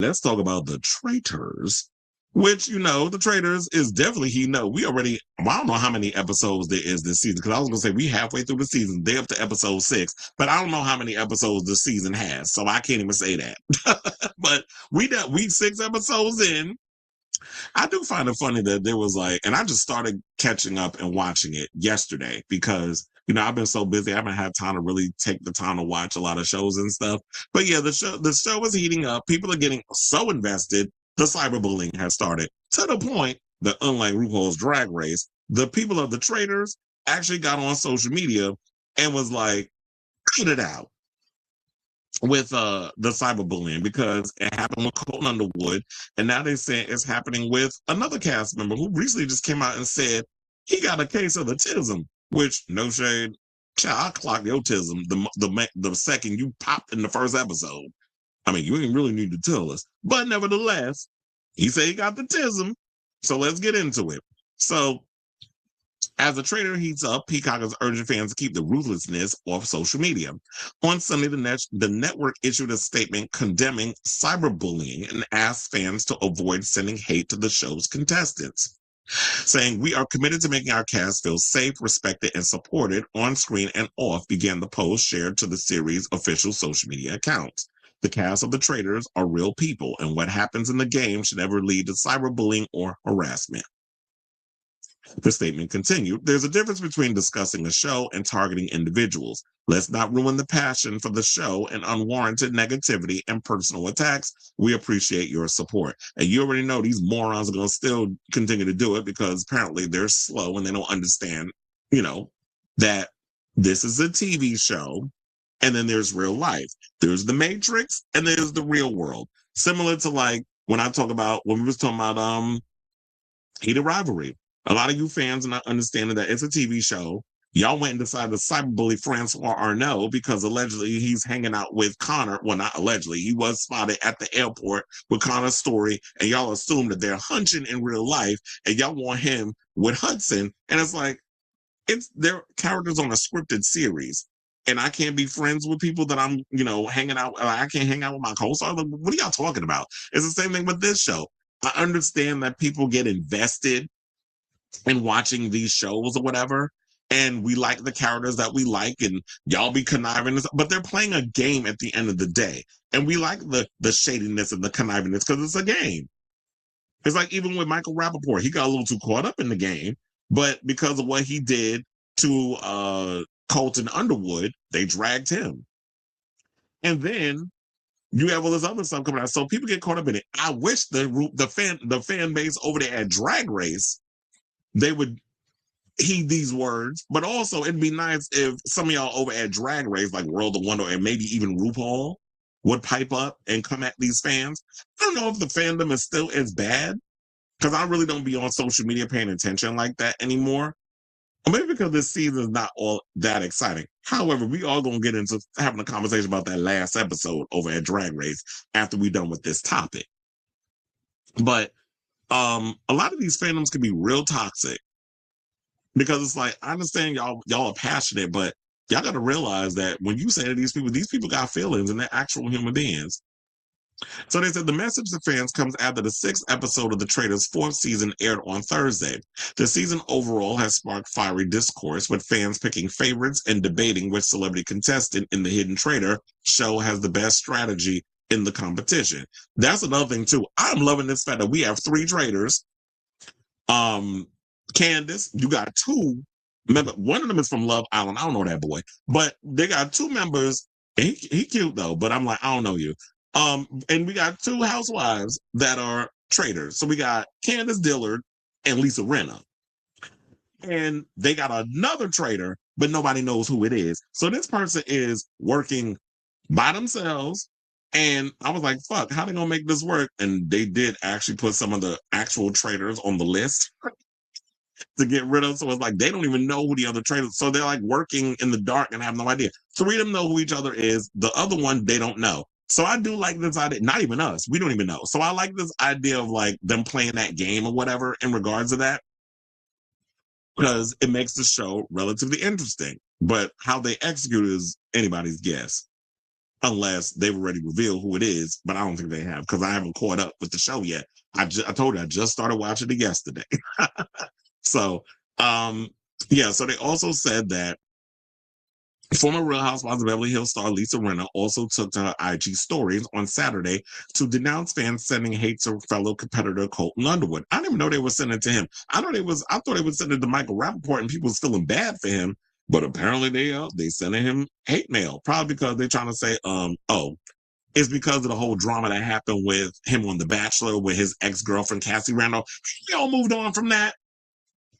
let's talk about the Traitors, which, the Traitors is definitely I don't know how many episodes there is this season, because I was going to say we halfway through the season. They're up to episode 6, but I don't know how many episodes the season has, so I can't even say that. But we 6 episodes in. I do find it funny that there was and I just started catching up and watching it yesterday because, I've been so busy. I haven't had time to really take the time to watch a lot of shows and stuff. But yeah, the show is heating up. People are getting so invested. The cyberbullying has started to the point that, unlike RuPaul's Drag Race, the people of the Traitors actually got on social media and was like, cut it out with the cyberbullying, because it happened with Colton Underwood, and now they're saying it's happening with another cast member who recently just came out and said he got a case of the tism, which, no shade, child, I clocked your tism the second you popped in the first episode. I mean, you ain't really need to tell us, but nevertheless, he said he got the tism, so let's get into it. So, as the traitor heats up, Peacock is urging fans to keep the ruthlessness off social media. On Sunday, the network issued a statement condemning cyberbullying and asked fans to avoid sending hate to the show's contestants, saying, "We are committed to making our cast feel safe, respected, and supported on screen and off," began the post shared to the series' official social media accounts. "The cast of the Traitors are real people, and what happens in the game should never lead to cyberbullying or harassment." The statement continued, "There's a difference between discussing a show and targeting individuals. Let's not ruin the passion for the show and unwarranted negativity and personal attacks. We appreciate your support." And you already know these morons are going to still continue to do it because apparently they're slow and they don't understand, that this is a TV show and then there's real life. There's the Matrix and there's the real world. Similar to when we was talking about Heated Rivalry. A lot of you fans are not understanding that it's a TV show. Y'all went and decided to cyberbully Francois Arnault because allegedly he's hanging out with Connor. Well, not allegedly. He was spotted at the airport with Connor's story, and y'all assume that they're hunching in real life, and y'all want him with Hudson. And it's they're characters on a scripted series. And I can't be friends with people that I'm, hanging out. I can't hang out with my co-star. What are y'all talking about? It's the same thing with this show. I understand that people get invested in watching these shows or whatever, and we like the characters that we like, and y'all be conniving, but they're playing a game at the end of the day, and we like the shadiness and the connivingness because it's a game. It's like even with Michael Rappaport, he got a little too caught up in the game, but because of what he did to Colton Underwood, they dragged him. And then you have all this other stuff coming out, so people get caught up in it. I wish the fan base over there at Drag Race, they would heed these words, but also it'd be nice if some of y'all over at Drag Race, like World of Wonder and maybe even RuPaul, would pipe up and come at these fans. I don't know if the fandom is still as bad, because I really don't be on social media paying attention like that anymore. Or maybe because this season is not all that exciting. However, we all gonna get into having a conversation about that last episode over at Drag Race after we're done with this topic. But a lot of these fandoms can be real toxic, because it's I understand y'all are passionate, but y'all got to realize that when you say to these people got feelings and they're actual human beings. So they said the message to fans comes after the 6th episode of The Traitors' 4th season aired on Thursday. The season overall has sparked fiery discourse, with fans picking favorites and debating which celebrity contestant in the Hidden Traitor show has the best strategy in the competition. That's another thing too. I'm loving this fact that we have 3 traitors. Candace, you got 2. Remember, one of them is from Love Island. I don't know that boy, but they got 2 members. He cute though, but I'm like, I don't know you. And we got 2 housewives that are traitors. So we got Candace Dillard and Lisa Rinna. And they got another traitor, but nobody knows who it is. So this person is working by themselves. And I was like, fuck, how they gonna make this work? And they did actually put some of the actual traitors on the list to get rid of. So it's they don't even know who the other traitors. So they're working in the dark and have no idea. 3 of them know who each other is. The other one, they don't know. So I do like this idea. Not even us. We don't even know. So I like this idea of them playing that game or whatever in regards to that, because it makes the show relatively interesting. But how they execute is anybody's guess. unless they've already revealed who it is, but I don't think they have because I haven't caught up with the show yet. I told you I just started watching it yesterday. So, yeah, so they also said that former Real Housewives of Beverly Hills star Lisa Rinna also took to her IG stories on Saturday to denounce fans sending hate to fellow competitor Colton Underwood. I didn't even know they were sending it to him. I thought they would send it to Michael Rappaport and people was feeling bad for him, but apparently they sending him hate mail, probably because they're trying to say, it's because of the whole drama that happened with him on The Bachelor with his ex-girlfriend Cassie Randolph. We all moved on from that.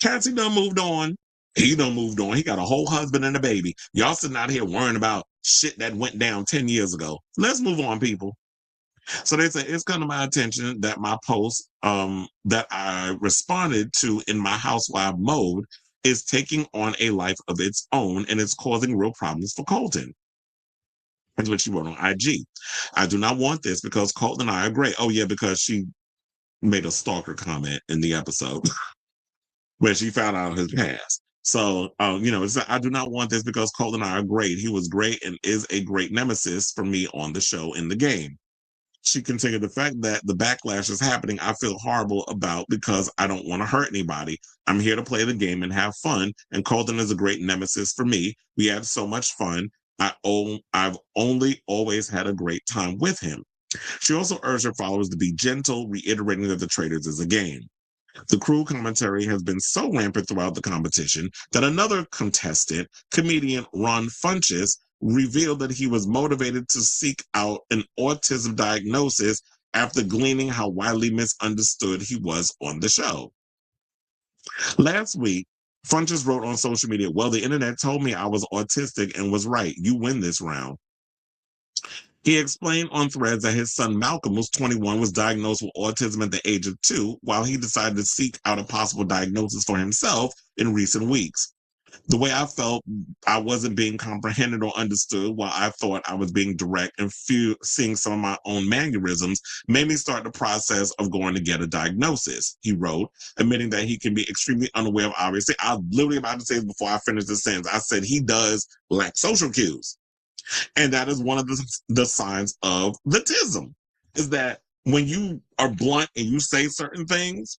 Cassie done moved on. He done moved on. He got a whole husband and a baby. Y'all sitting out here worrying about shit that went down 10 years ago. Let's move on, people. So they say it's come to my attention that my post that I responded to in my housewife mode is taking on a life of its own and it's causing real problems for Colton. That's what she wrote on IG. I do not want this because Colton and I are great. Oh, yeah, because she made a stalker comment in the episode where she found out his past. So, I do not want this because Colton and I are great. He was great and is a great nemesis for me on the show in the game. She continued, the fact that the backlash is happening, I feel horrible about because I don't want to hurt anybody. I'm here to play the game and have fun. And Colton is a great nemesis for me. We have so much fun. I've only always had a great time with him. She also urged her followers to be gentle, reiterating that the Traitors is a game. The cruel commentary has been so rampant throughout the competition that another contestant, comedian Ron Funches, revealed that he was motivated to seek out an autism diagnosis after gleaning how widely misunderstood he was on the show. Last week, Funches wrote on social media, well, the internet told me I was autistic and was right. You win this round. He explained on Threads that his son Malcolm, who's 21, was diagnosed with autism at the age of 2, while he decided to seek out a possible diagnosis for himself in recent weeks. The way I felt I wasn't being comprehended or understood, while I thought I was being direct and seeing some of my own mannerisms, made me start the process of going to get a diagnosis, he wrote, admitting that he can be extremely unaware of, obviously. I was literally about to say this before I finished the sentence. I said he does lack social cues. And that is one of the signs of the tism, is that when you are blunt and you say certain things,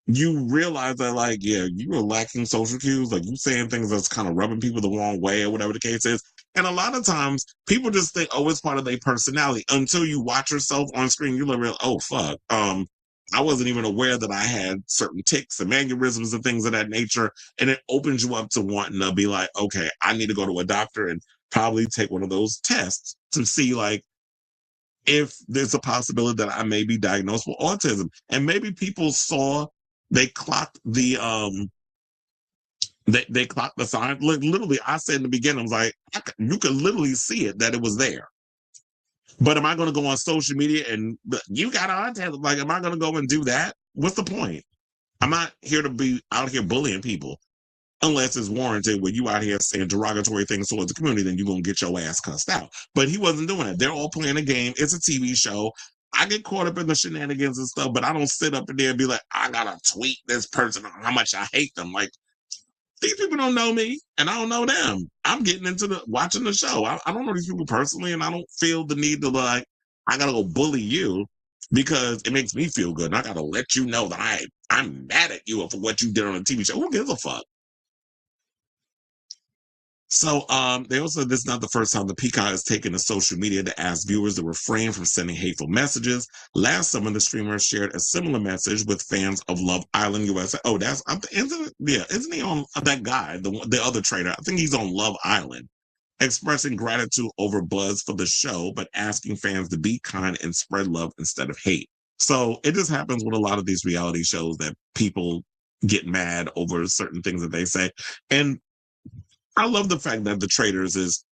you realize that, like, yeah, you are lacking social cues. Like, you saying things that's kind of rubbing people the wrong way or whatever the case is. And a lot of times people just think, oh, it's part of their personality until you watch yourself on screen. You're like, oh, fuck. I wasn't even aware that I had certain tics and mannerisms and things of that nature. And it opens you up to wanting to be like, okay, I need to go to a doctor and probably take one of those tests to see, like, if there's a possibility that I may be diagnosed with autism. And maybe people they clocked the they clocked the sign. Literally, I said in the beginning, I was like, you could literally see it, that it was there. But am I going to go on social media and you got autism? Like, am I going to go and do that? What's the point? I'm not here to be out here bullying people unless it's warranted. When you out here saying derogatory things towards the community, then you're going to get your ass cussed out. But he wasn't doing it. They're all playing a game. It's a TV show. I get caught up in the shenanigans and stuff, but I don't sit up in there and be like, I got to tweet this person on how much I hate them. Like, these people don't know me and I don't know them. I'm getting into watching the show. I don't know these people personally, and I don't feel the need to, like, I gotta go bully you because it makes me feel good. And I gotta let you know that I'm mad at you for what you did on a TV show. Who gives a fuck? So they also said this is not the first time the Peacock has taken to social media to ask viewers to refrain from sending hateful messages. Last summer, the streamer shared a similar message with fans of Love Island USA. Oh, isn't he on that guy, the other traitor? I think he's on Love Island, expressing gratitude over buzz for the show, but asking fans to be kind and spread love instead of hate. So it just happens with a lot of these reality shows that people get mad over certain things that they say. And I love the fact that the Traitors is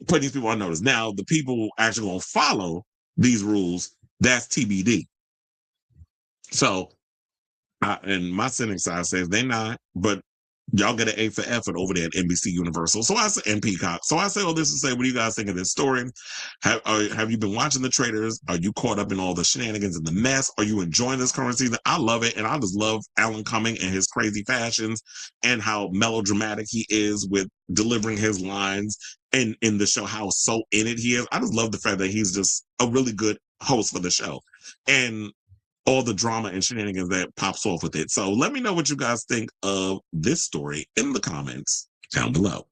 putting these people on notice. Now, the people actually going to follow these rules, that's TBD. So, and my cynic side says they not, but y'all get an A for effort over there at NBC Universal. So I say, and Peacock. So I say all this to say, what do you guys think of this story? Have you been watching the Traitors? Are you caught up in all the shenanigans and the mess? Are you enjoying this current season? I love it. And I just love Alan Cumming and his crazy fashions and how melodramatic he is with delivering his lines. in the show, how so in it he is. I just love the fact that he's just a really good host for the show, and all the drama and shenanigans that pops off with it. So let me know what you guys think of this story in the comments down below.